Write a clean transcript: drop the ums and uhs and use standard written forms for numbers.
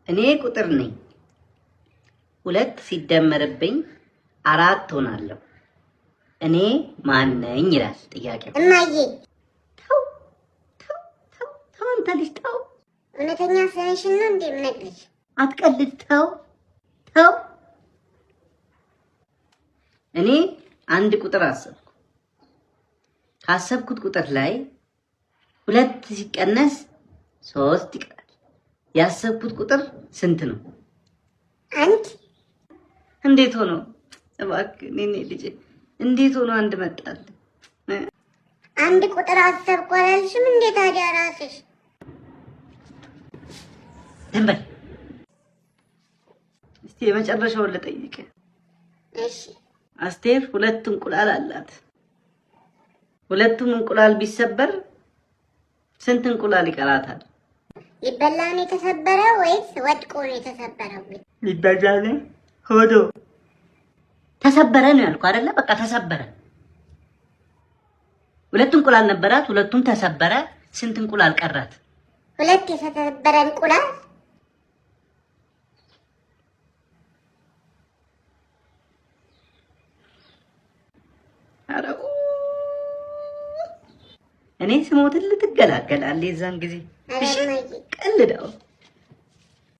እኔ ቁጥር ነኝ። 2 ሲደመርብኝ 4 ሆናለሁ። እኔ ማን ነኝ ይላል ጥያቄው። እማዬ ተው አንተ ልጅ ተው። እውነተኛ ስምሽን ነው እንዴ የምነግርሽ? አትቀልድ። ተው። እኔ አንድ ቁጥር አሰብኩ። ካሰብኩት ቁጥር ላይ 2 ሲቀነስ 3 ይቀራል። ያሰብኩት ቁጥር ስንት ነው? 1። እንዴት ሆኖ እባክህ እኔ ልጅ እንዴት ሆኖ አንድ መጣል? አንድ ቁጥር አሰብኩ አላልሽም እንዴ ታዲያ ራስሽ? ደንበል እስቲ የመጨረሻውን ልጠይቅ። እሺ። አስቴር 2 እንቁላል አላት። 2ቱም እንቁላል ቢሰበር ስንት እንቁላል ይቀራታል? ሊበላ ነው የተሰበረ ወይስ ወድቆ ነው የተሰበረው? ሊበላ ነው። ሆዶ ተሰበረ ነው ያልኩህ አይደለ? በቃ ተሰበረ። 2 እንቁላል ነበራት፣ 2ቱም ተሰበረ። ስንት እንቁላል ቀራት? 2 የተሰበረ እንቁላል። አረቁ እኔ ስሞትልህ ትገላገላለህ የዛን ጊዜ። እሺ ቀልደው